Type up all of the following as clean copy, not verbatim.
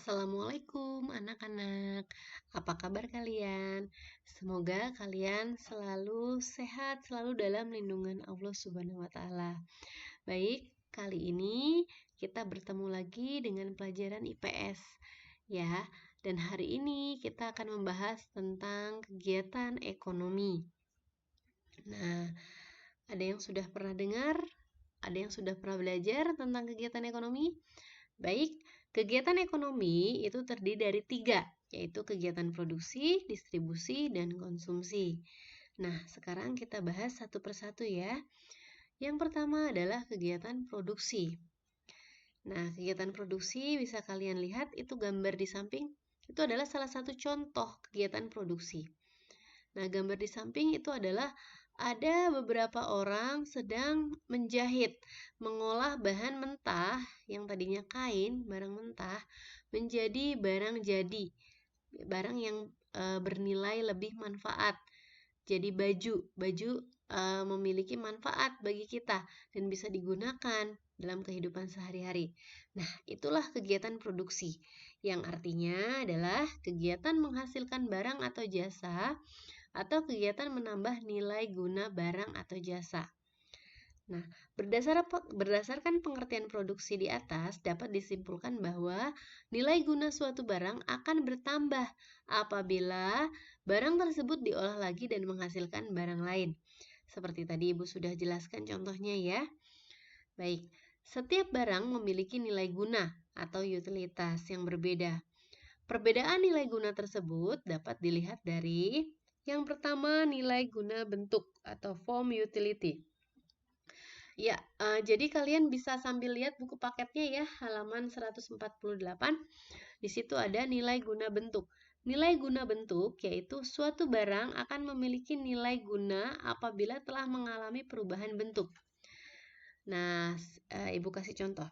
Assalamualaikum anak-anak, apa kabar kalian? Semoga kalian selalu sehat, selalu dalam lindungan Allah Subhanahu wa Ta'ala. Baik, kali ini kita bertemu lagi dengan pelajaran IPS ya. Dan hari ini kita akan membahas tentang kegiatan ekonomi. Nah, ada yang sudah pernah dengar? Ada yang sudah pernah belajar tentang kegiatan ekonomi? Baik, kegiatan ekonomi itu terdiri dari 3, yaitu kegiatan produksi, distribusi, dan konsumsi. Nah, sekarang kita bahas satu persatu ya. Yang pertama adalah kegiatan produksi. Nah, kegiatan produksi bisa kalian lihat itu gambar di samping. Itu adalah salah satu contoh kegiatan produksi. Nah, gambar di samping itu adalah ada beberapa orang sedang menjahit, mengolah bahan mentah yang tadinya kain, barang mentah, menjadi barang jadi, barang yang bernilai lebih manfaat. Jadi baju memiliki manfaat bagi kita dan bisa digunakan dalam kehidupan sehari-hari. Nah, itulah kegiatan produksi, yang artinya adalah kegiatan menghasilkan barang atau jasa atau kegiatan menambah nilai guna barang atau jasa. Nah, berdasarkan pengertian produksi di atas, dapat disimpulkan bahwa nilai guna suatu barang akan bertambah apabila barang tersebut diolah lagi dan menghasilkan barang lain. Seperti tadi Ibu sudah jelaskan contohnya ya. Baik, setiap barang memiliki nilai guna atau utilitas yang berbeda. Perbedaan nilai guna tersebut dapat dilihat dari yang pertama, nilai guna bentuk atau form utility. Ya, jadi kalian bisa sambil lihat buku paketnya ya, halaman 148. Di situ ada nilai guna bentuk. Nilai guna bentuk yaitu suatu barang akan memiliki nilai guna apabila telah mengalami perubahan bentuk. Nah, Ibu kasih contoh.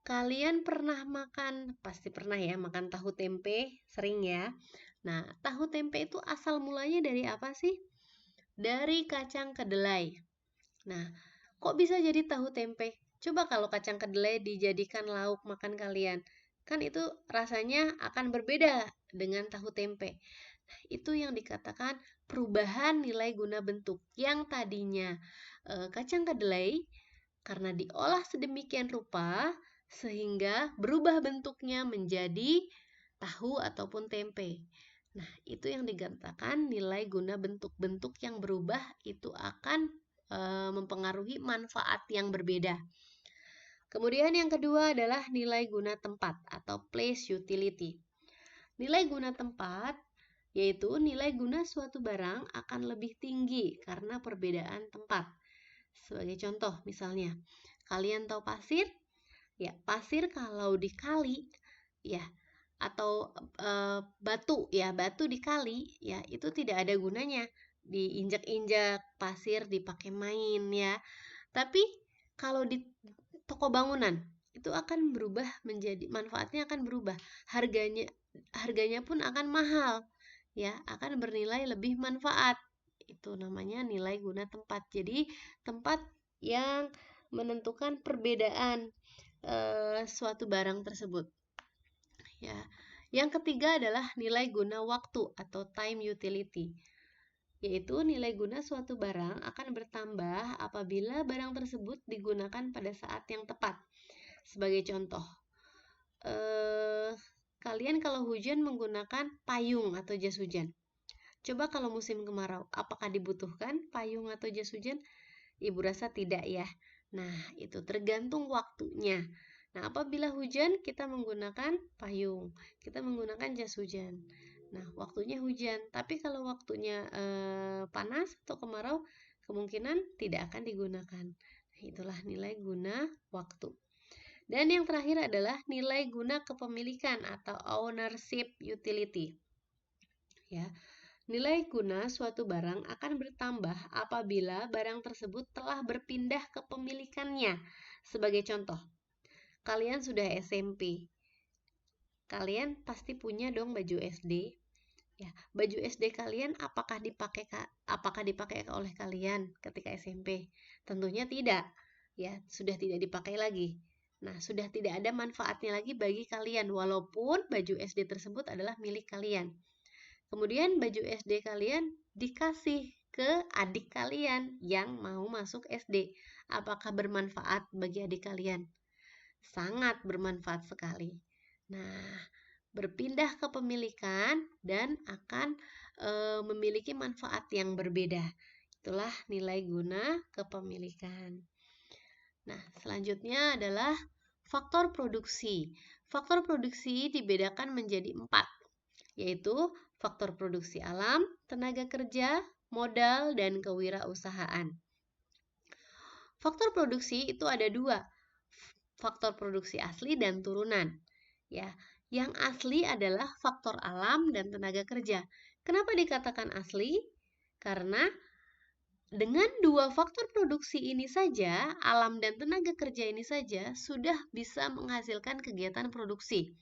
Kalian pernah makan, pasti pernah ya, makan tahu tempe, sering ya. Nah, tahu tempe itu asal mulanya dari apa sih? Dari kacang kedelai. Nah, kok bisa jadi tahu tempe? Coba kalau kacang kedelai dijadikan lauk makan kalian. Kan itu rasanya akan berbeda dengan tahu tempe. Nah, itu yang dikatakan perubahan nilai guna bentuk. Yang tadinya kacang kedelai karena diolah sedemikian rupa sehingga berubah bentuknya menjadi tahu ataupun tempe. Nah, itu yang dikatakan nilai guna bentuk-bentuk yang berubah itu akan mempengaruhi manfaat yang berbeda. Kemudian yang kedua adalah nilai guna tempat atau place utility. Nilai guna tempat yaitu nilai guna suatu barang akan lebih tinggi karena perbedaan tempat. Sebagai contoh misalnya, kalian tahu pasir? Ya, pasir kalau dikali ya atau batu ya, batu dikali ya itu tidak ada gunanya. Diinjak-injak pasir dipakai main ya. Tapi kalau di toko bangunan itu akan berubah menjadi manfaatnya akan berubah. Harganya pun akan mahal ya, akan bernilai lebih manfaat. Itu namanya nilai guna tempat. Jadi tempat yang menentukan perbedaan suatu barang tersebut. Ya. Yang ketiga adalah nilai guna waktu atau time utility, yaitu nilai guna suatu barang akan bertambah apabila barang tersebut digunakan pada saat yang tepat. Sebagai contoh, kalian kalau hujan menggunakan payung atau jas hujan. Coba kalau musim kemarau, apakah dibutuhkan payung atau jas hujan? Ibu rasa tidak ya. Nah, itu tergantung waktunya. Nah, apabila hujan kita menggunakan payung, kita menggunakan jas hujan. Nah, waktunya hujan. Tapi kalau waktunya panas atau kemarau, kemungkinan tidak akan digunakan. Nah, itulah nilai guna waktu. Dan yang terakhir adalah nilai guna kepemilikan atau ownership utility. Ya. Nilai guna suatu barang akan bertambah apabila barang tersebut telah berpindah kepemilikannya. Sebagai contoh, kalian sudah SMP. Kalian pasti punya dong baju SD. Ya, baju SD kalian apakah dipakai oleh kalian ketika SMP? Tentunya tidak. Ya, sudah tidak dipakai lagi. Nah, sudah tidak ada manfaatnya lagi bagi kalian, walaupun baju SD tersebut adalah milik kalian. Kemudian baju SD kalian dikasih ke adik kalian yang mau masuk SD. Apakah bermanfaat bagi adik kalian? Sangat bermanfaat sekali. Nah, berpindah kepemilikan dan akan memiliki manfaat yang berbeda. Itulah nilai guna kepemilikan. Nah, selanjutnya adalah faktor produksi. Faktor produksi dibedakan menjadi 4, yaitu faktor produksi alam, tenaga kerja, modal, dan kewirausahaan. Faktor produksi itu ada 2, faktor produksi asli dan turunan. Ya, yang asli adalah faktor alam dan tenaga kerja. Kenapa dikatakan asli? Karena dengan 2 faktor produksi ini saja, alam dan tenaga kerja ini saja sudah bisa menghasilkan kegiatan produksi.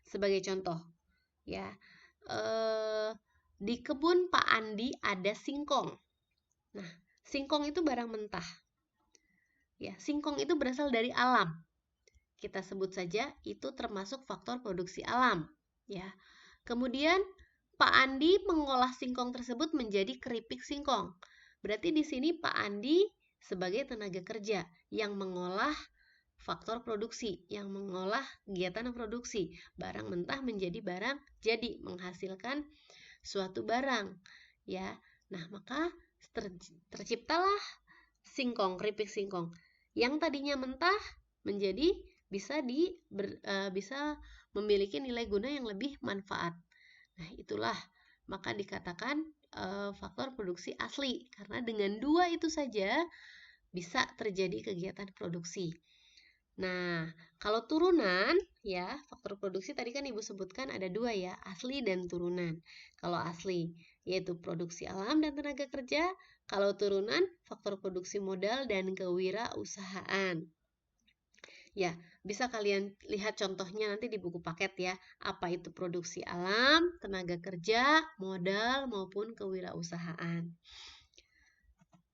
Sebagai contoh, ya, di kebun Pak Andi ada singkong. Nah, singkong itu barang mentah. Ya, singkong itu berasal dari alam. Kita sebut saja itu termasuk faktor produksi alam, ya. Kemudian Pak Andi mengolah singkong tersebut menjadi keripik singkong. Berarti di sini Pak Andi sebagai tenaga kerja yang mengolah faktor produksi, yang mengolah kegiatan produksi. Barang mentah menjadi barang jadi, menghasilkan suatu barang, ya. Nah, maka terciptalah singkong, keripik singkong. Yang tadinya mentah menjadi bisa memiliki nilai guna yang lebih manfaat. Nah, itulah maka dikatakan faktor produksi asli, karena dengan 2 itu saja bisa terjadi kegiatan produksi. Nah, kalau turunan, ya, faktor produksi tadi kan Ibu sebutkan ada 2 ya, asli dan turunan. Kalau asli yaitu produksi alam dan tenaga kerja, kalau turunan faktor produksi modal dan kewirausahaan. Ya, bisa kalian lihat contohnya nanti di buku paket ya. Apa itu produksi alam, tenaga kerja, modal, maupun kewirausahaan.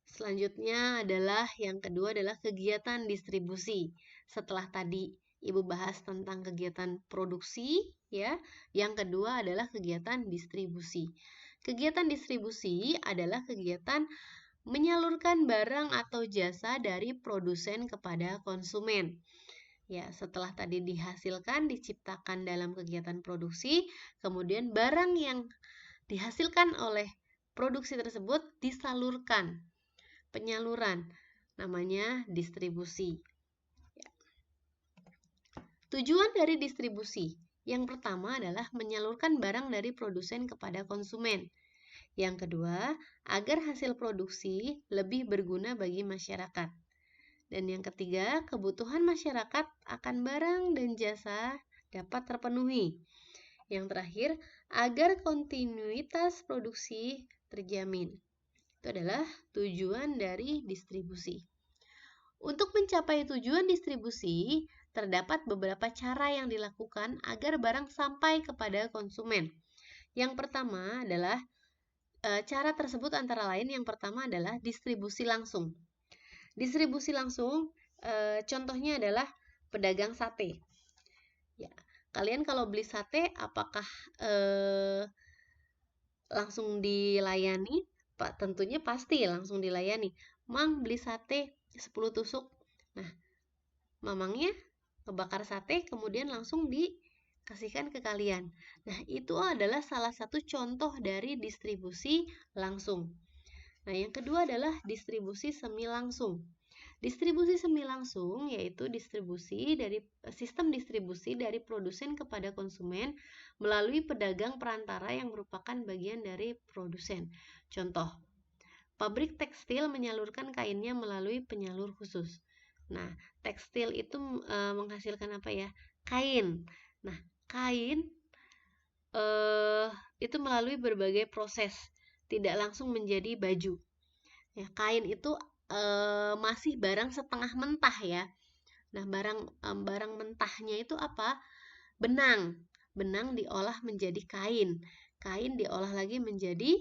Selanjutnya adalah yang kedua adalah kegiatan distribusi. Setelah tadi Ibu bahas tentang kegiatan produksi, ya. Yang kedua adalah kegiatan distribusi. Kegiatan distribusi adalah kegiatan menyalurkan barang atau jasa dari produsen kepada konsumen. Ya, setelah tadi dihasilkan, diciptakan dalam kegiatan produksi, kemudian barang yang dihasilkan oleh produksi tersebut disalurkan. Penyaluran, namanya distribusi. Ya. Tujuan dari distribusi, yang pertama adalah menyalurkan barang dari produsen kepada konsumen. Yang kedua, agar hasil produksi lebih berguna bagi masyarakat. Dan yang ketiga, kebutuhan masyarakat akan barang dan jasa dapat terpenuhi. Yang terakhir, agar kontinuitas produksi terjamin. Itu adalah tujuan dari distribusi. Untuk mencapai tujuan distribusi, terdapat beberapa cara yang dilakukan agar barang sampai kepada konsumen. Yang pertama adalah, cara tersebut antara lain yang pertama adalah distribusi langsung. Distribusi langsung, contohnya adalah pedagang sate. Ya, kalian kalau beli sate, apakah langsung dilayani? Pak, tentunya pasti langsung dilayani. Mang, beli sate 10 tusuk. Nah, mamangnya ngebakar sate, kemudian langsung dikasihkan ke kalian. Nah, itu adalah salah satu contoh dari distribusi langsung. Nah, yang kedua adalah distribusi semi langsung. Distribusi semi langsung yaitu sistem distribusi dari produsen kepada konsumen melalui pedagang perantara yang merupakan bagian dari produsen. Contoh, pabrik tekstil menyalurkan kainnya melalui penyalur khusus. Nah, tekstil itu menghasilkan apa ya? Kain. Nah, kain itu melalui berbagai proses, tidak langsung menjadi baju. Ya, kain itu masih barang setengah mentah ya. Nah, barang mentahnya itu apa? Benang. Benang diolah menjadi kain. Kain diolah lagi menjadi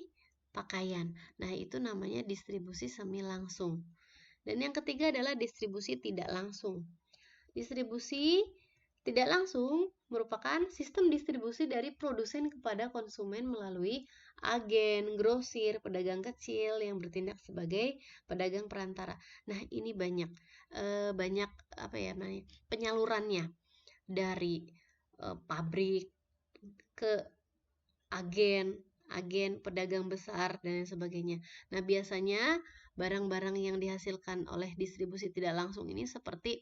pakaian. Nah, itu namanya distribusi semi langsung. Dan yang ketiga adalah distribusi tidak langsung. Distribusi tidak langsung merupakan sistem distribusi dari produsen kepada konsumen melalui agen, grosir, pedagang kecil yang bertindak sebagai pedagang perantara. Nah, ini banyak penyalurannya dari pabrik ke agen pedagang besar dan sebagainya. Nah, biasanya barang-barang yang dihasilkan oleh distribusi tidak langsung ini seperti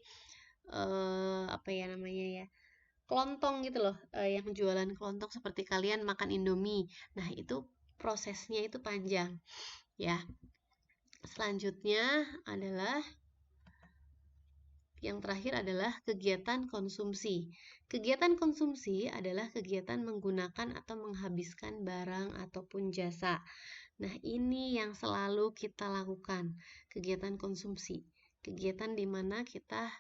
kelontong gitu loh, yang jualan kelontong seperti kalian makan Indomie. Nah, itu prosesnya itu panjang ya. Selanjutnya adalah yang terakhir adalah kegiatan konsumsi. Kegiatan konsumsi adalah kegiatan menggunakan atau menghabiskan barang ataupun jasa. Nah, ini yang selalu kita lakukan, kegiatan konsumsi. Kegiatan di mana kita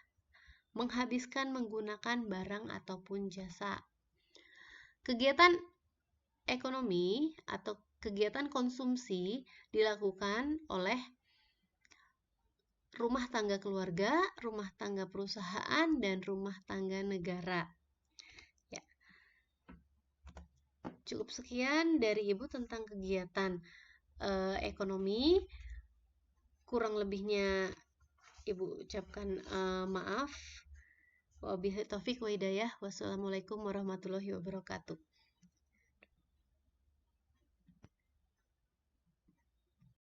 menghabiskan menggunakan barang ataupun jasa. Kegiatan ekonomi atau kegiatan konsumsi dilakukan oleh rumah tangga keluarga, rumah tangga perusahaan, dan rumah tangga negara. Ya. Cukup sekian dari Ibu tentang kegiatan ekonomi. Kurang lebihnya Ibu ucapkan maaf. Wabillahi taufiq wa hidayah. Wassalamualaikum warahmatullahi wabarakatuh.